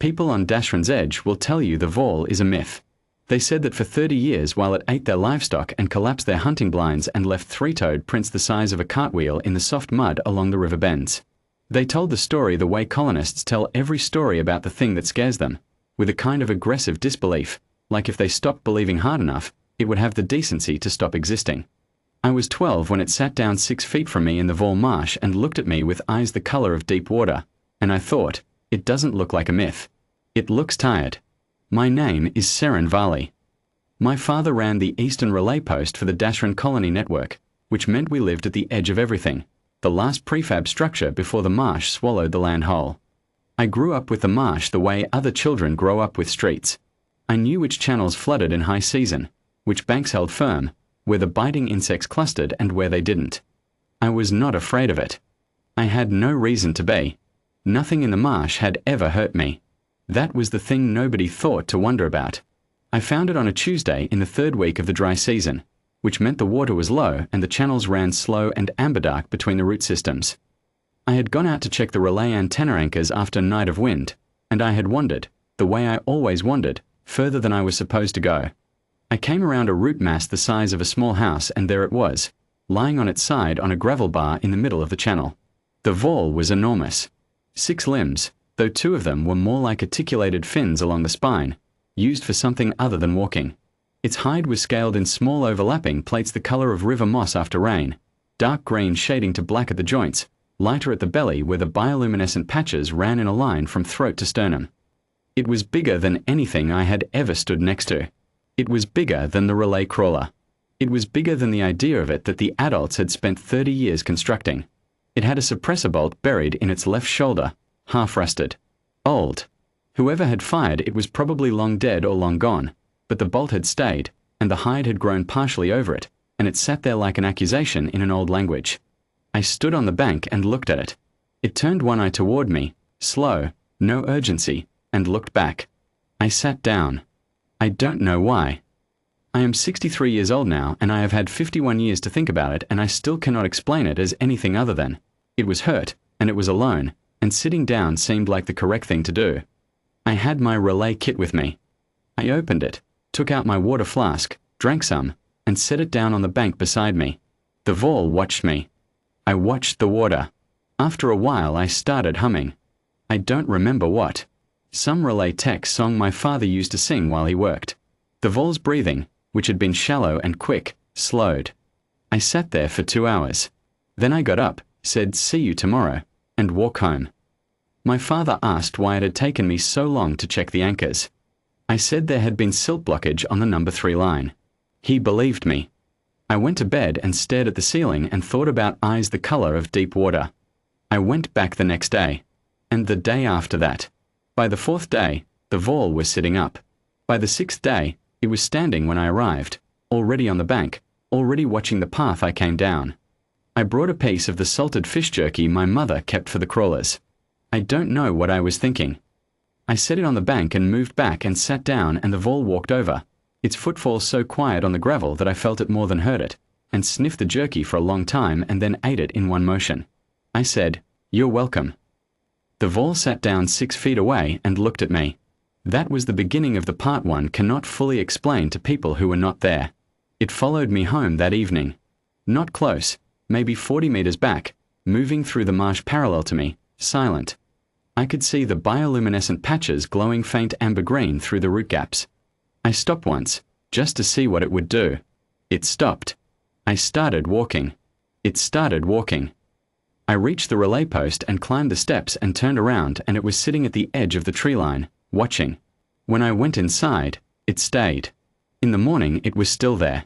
People on Dassren's edge will tell you the Vaul is a myth. They said that for 30 years, while it ate their livestock and collapsed their hunting blinds and left three-toed prints the size of a cartwheel in the soft mud along the river bends. They told the story the way colonists tell every story about the thing that scares them, with a kind of aggressive disbelief, like if they stopped believing hard enough, it would have the decency to stop existing. I was 12 when it sat down 6 feet from me in the Vaul marsh and looked at me with eyes the color of deep water, and I thought, it doesn't look like a myth. It looks tired. My name is Dassren Vaul. My father ran the Eastern Relay Post for the Dassren Colony Network, which meant we lived at the edge of everything, the last prefab structure before the marsh swallowed the land whole. I grew up with the marsh the way other children grow up with streets. I knew which channels flooded in high season, which banks held firm, where the biting insects clustered and where they didn't. I was not afraid of it. I had no reason to be. Nothing in the marsh had ever hurt me. That was the thing nobody thought to wonder about. I found it on a Tuesday in the 3rd week of the dry season, which meant the water was low and the channels ran slow and amber dark between the root systems. I had gone out to check the relay antenna anchors after a night of wind, and I had wandered, the way I always wandered, further than I was supposed to go. I came around a root mass the size of a small house, and there it was, lying on its side on a gravel bar in the middle of the channel. The Vaul was enormous. 6 limbs, though 2 of them were more like articulated fins along the spine, used for something other than walking. Its hide was scaled in small overlapping plates the color of river moss after rain, dark green shading to black at the joints, lighter at the belly where the bioluminescent patches ran in a line from throat to sternum. It was bigger than anything I had ever stood next to. It was bigger than the relay crawler. It was bigger than the idea of it that the adults had spent 30 years constructing. It had a suppressor bolt buried in its left shoulder, half rusted. Old. Whoever had fired it was probably long dead or long gone, but the bolt had stayed, and the hide had grown partially over it, and it sat there like an accusation in an old language. I stood on the bank and looked at it. It turned one eye toward me, slow, no urgency, and looked back. I sat down. I don't know why. I am 63 years old now, and I have had 51 years to think about it, and I still cannot explain it as anything other than, it was hurt, and it was alone, and sitting down seemed like the correct thing to do. I had my relay kit with me. I opened it, took out my water flask, drank some, and set it down on the bank beside me. The Vaul watched me. I watched the water. After a while I started humming. I don't remember what. Some relay tech song my father used to sing while he worked. The Vaul's breathing, which had been shallow and quick, slowed. I sat there for 2 hours. Then I got up, said see you tomorrow, and walked home. My father asked why it had taken me so long to check the anchors. I said there had been silt blockage on the number 3 line. He believed me. I went to bed and stared at the ceiling and thought about eyes the color of deep water. I went back the next day, and the day after that. By the 4th day, the Vaul was sitting up. By the 6th day, it was standing when I arrived, already on the bank, already watching the path I came down. I brought a piece of the salted fish jerky my mother kept for the crawlers. I don't know what I was thinking. I set it on the bank and moved back and sat down, and the Vaul walked over, its footfall so quiet on the gravel that I felt it more than heard it, and sniffed the jerky for a long time and then ate it in one motion. I said, "You're welcome." The Vaul sat down 6 feet away and looked at me. That was the beginning of the part one cannot fully explain to people who were not there. It followed me home that evening. Not close, maybe 40 meters back, moving through the marsh parallel to me, silent. I could see the bioluminescent patches glowing faint amber green through the root gaps. I stopped once, just to see what it would do. It stopped. I started walking. It started walking. I reached the relay post and climbed the steps and turned around, and it was sitting at the edge of the tree line, watching. When I went inside, it stayed. In the morning, it was still there.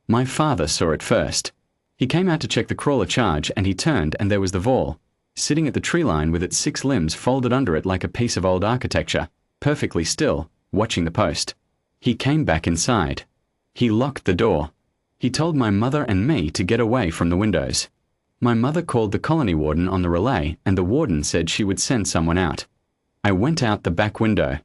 My father saw it first. He came out to check the crawler charge, and he turned, and there was the Vaul, sitting at the tree line with its 6 limbs folded under it like a piece of old architecture, perfectly still, watching the post. He came back inside. He locked the door. He told my mother and me to get away from the windows. My mother called the colony warden on the relay, and the warden said she would send someone out. I went out the back window.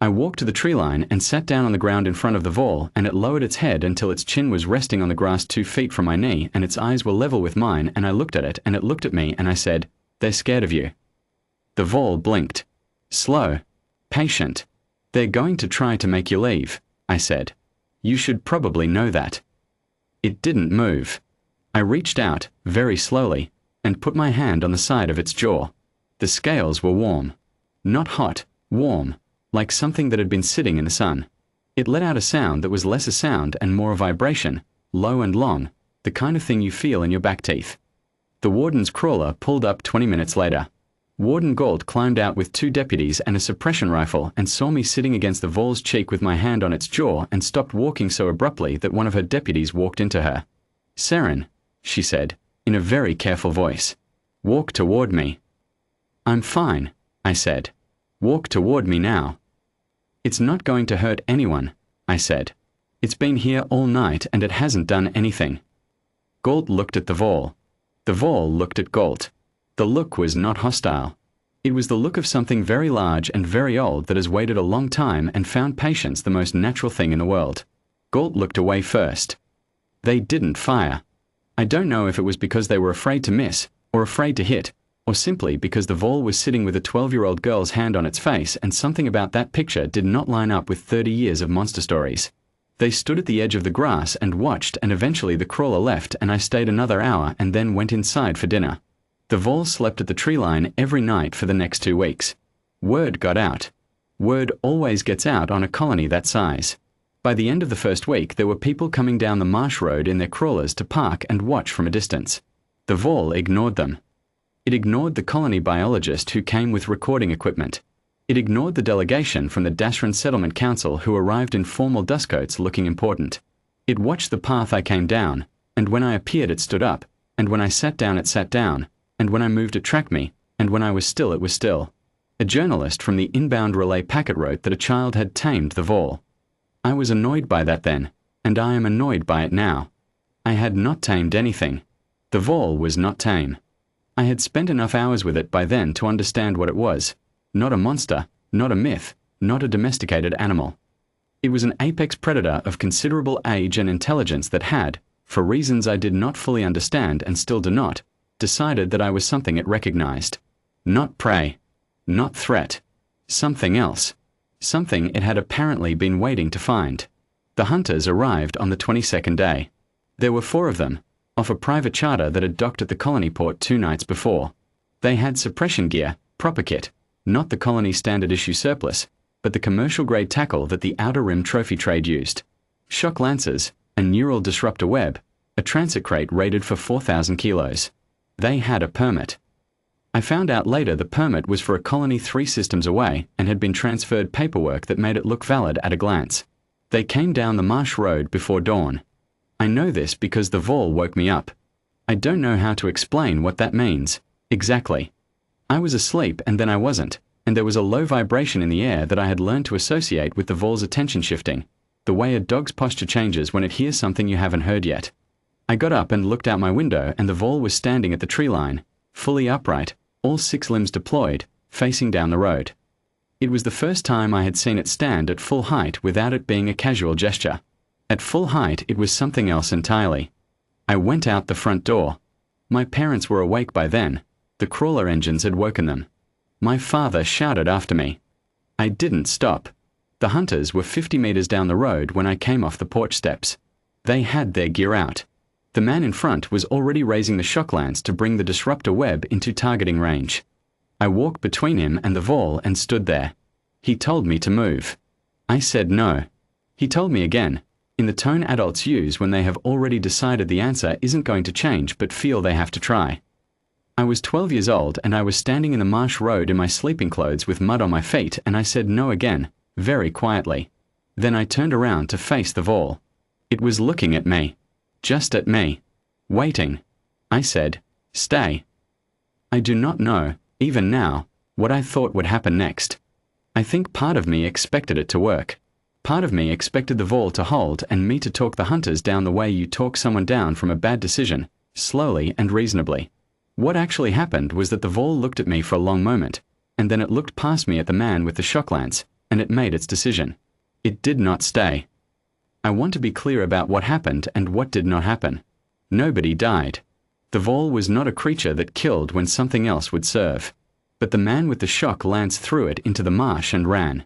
I walked to the tree line and sat down on the ground in front of the Vaul, and it lowered its head until its chin was resting on the grass 2 feet from my knee, and its eyes were level with mine, and I looked at it, and it looked at me, and I said, "They're scared of you." The Vaul blinked. Slow. patient. They're going to try to make you leave, I said. You should probably know that. It didn't move. I reached out, very slowly, and put my hand on the side of its jaw. The scales were warm. Not hot, warm, like something that had been sitting in the sun. It let out a sound that was less a sound and more a vibration, low and long, the kind of thing you feel in your back teeth. The warden's crawler pulled up 20 minutes later. Warden Galt climbed out with 2 deputies and a suppression rifle and saw me sitting against the Vaul's cheek with my hand on its jaw and stopped walking so abruptly that one of her deputies walked into her. "Seren," she said, in a very careful voice. "Walk toward me." "I'm fine," I said. "Walk toward me now." "It's not going to hurt anyone," I said. "It's been here all night and it hasn't done anything." Galt looked at the Vaul. The Vaul looked at Galt. The look was not hostile. It was the look of something very large and very old that has waited a long time and found patience the most natural thing in the world. Galt looked away first. They didn't fire. I don't know if it was because they were afraid to miss, or afraid to hit, or simply because the Vaul was sitting with a 12-year-old girl's hand on its face and something about that picture did not line up with 30 years of monster stories. They stood at the edge of the grass and watched, and eventually the crawler left and I stayed another hour and then went inside for dinner. The Vaul slept at the tree line every night for the next 2 weeks. Word got out. Word always gets out on a colony that size. By the end of the first week, there were people coming down the marsh road in their crawlers to park and watch from a distance. The Vaul ignored them. It ignored the colony biologist who came with recording equipment. It ignored the delegation from the Dassren Settlement Council who arrived in formal dustcoats looking important. It watched the path I came down, and when I appeared it stood up, and when I sat down it sat down, and when I moved it tracked me, and when I was still it was still. A journalist from the inbound relay packet wrote that a child had tamed the Vaul. I was annoyed by that then, and I am annoyed by it now. I had not tamed anything. The Vaul was not tame. I had spent enough hours with it by then to understand what it was. Not a monster, not a myth, not a domesticated animal. It was an apex predator of considerable age and intelligence that had, for reasons I did not fully understand and still do not, decided that I was something it recognized. Not prey. Not threat. Something else. Something it had apparently been waiting to find. The hunters arrived on the 22nd day. There were 4 of them, off a private charter that had docked at the colony port 2 nights before. They had suppression gear, proper kit, not the colony standard issue surplus, but the commercial grade tackle that the Outer Rim trophy trade used. Shock lancers, a neural disruptor web, a transit crate rated for 4,000 kilos. They had a permit. I found out later the permit was for a colony 3 systems away and had been transferred paperwork that made it look valid at a glance. They came down the marsh road before dawn. I know this because the Vaul woke me up. I don't know how to explain what that means, exactly. I was asleep and then I wasn't, and there was a low vibration in the air that I had learned to associate with the Vaul's attention shifting, the way a dog's posture changes when it hears something you haven't heard yet. I got up and looked out my window and the Vaul was standing at the tree line, fully upright, all 6 limbs deployed, facing down the road. It was the first time I had seen it stand at full height without it being a casual gesture. At full height it was something else entirely. I went out the front door. My parents were awake by then. The crawler engines had woken them. My father shouted after me. I didn't stop. The hunters were 50 meters down the road when I came off the porch steps. They had their gear out. The man in front was already raising the shock lance to bring the disruptor web into targeting range. I walked between him and the Vaul and stood there. He told me to move. I said no. He told me again, in the tone adults use when they have already decided the answer isn't going to change but feel they have to try. I was 12 years old and I was standing in the marsh road in my sleeping clothes with mud on my feet and I said no again, very quietly. Then I turned around to face the Vaul. It was looking at me. Just at me. Waiting. I said, stay. I do not know, even now, what I thought would happen next. I think part of me expected it to work. Part of me expected the Vaul to hold and me to talk the hunters down the way you talk someone down from a bad decision, slowly and reasonably. What actually happened was that the Vaul looked at me for a long moment, and then it looked past me at the man with the shock lance, and it made its decision. It did not stay. I want to be clear about what happened and what did not happen. Nobody died. The Vaul was not a creature that killed when something else would serve. But the man with the shock lanced through it into the marsh and ran.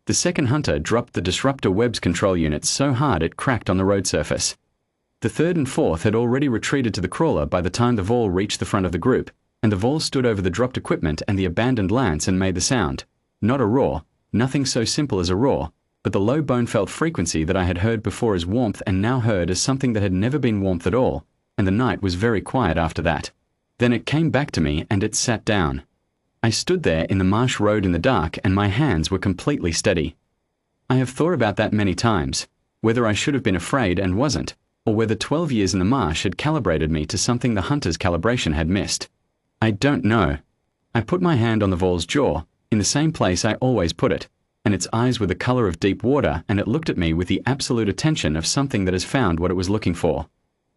The second hunter dropped the disruptor Webb's control unit so hard it cracked on the road surface. The third and fourth had already retreated to the crawler by the time the Vaul reached the front of the group, and the Vaul stood over the dropped equipment and the abandoned lance and made the sound. Not a roar, nothing so simple as a roar, but the low bone-felt frequency that I had heard before as warmth and now heard as something that had never been warmth at all, and the night was very quiet after that. Then it came back to me and it sat down. I stood there in the marsh road in the dark and my hands were completely steady. I have thought about that many times, whether I should have been afraid and wasn't, or whether 12 years in the marsh had calibrated me to something the hunter's calibration had missed. I don't know. I put my hand on the Vaul's jaw, in the same place I always put it, and its eyes were the color of deep water, and it looked at me with the absolute attention of something that has found what it was looking for.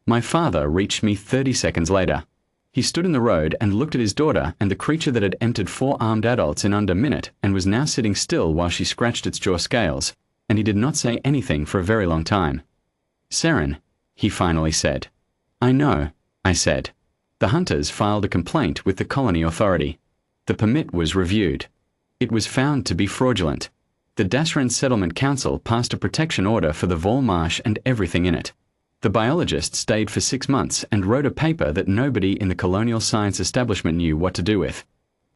My father reached me 30 seconds later. He stood in the road and looked at his daughter and the creature that had entered 4 armed adults in under a minute and was now sitting still while she scratched its jaw scales, and he did not say anything for a very long time. "Dassren," he finally said. "I know," I said. The hunters filed a complaint with the colony authority. The permit was reviewed. It was found to be fraudulent. The Dassren Settlement Council passed a protection order for the Vaul marsh and everything in it. The biologist stayed for 6 months and wrote a paper that nobody in the colonial science establishment knew what to do with.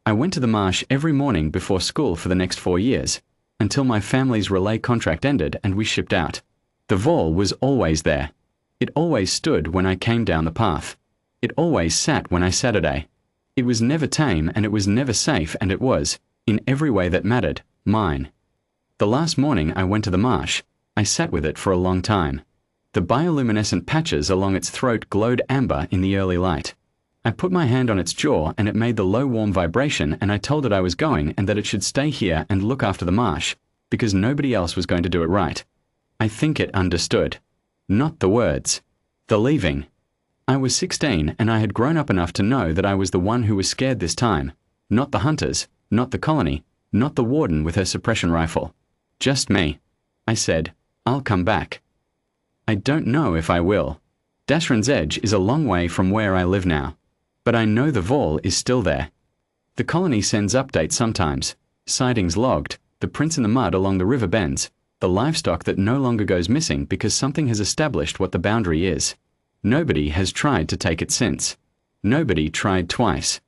I went to the marsh every morning before school for the next 4 years, until my family's relay contract ended and we shipped out. The Vaul was always there. It always stood when I came down the path. It always sat when I Saturday. It was never tame and it was never safe, and it was, in every way that mattered, mine. The last morning I went to the marsh, I sat with it for a long time. The bioluminescent patches along its throat glowed amber in the early light. I put my hand on its jaw and it made the low warm vibration, and I told it I was going and that it should stay here and look after the marsh, because nobody else was going to do it right. I think it understood. Not the words. The leaving. I was 16 and I had grown up enough to know that I was the one who was scared this time. Not the hunters, not the colony, not the warden with her suppression rifle. Just me. I said, "I'll come back." I don't know if I will. Dassren's Edge is a long way from where I live now, but I know the Vaul is still there. The colony sends updates sometimes, sightings logged, the prints in the mud along the river bends, the livestock that no longer goes missing because something has established what the boundary is. Nobody has tried to take it since. Nobody tried twice.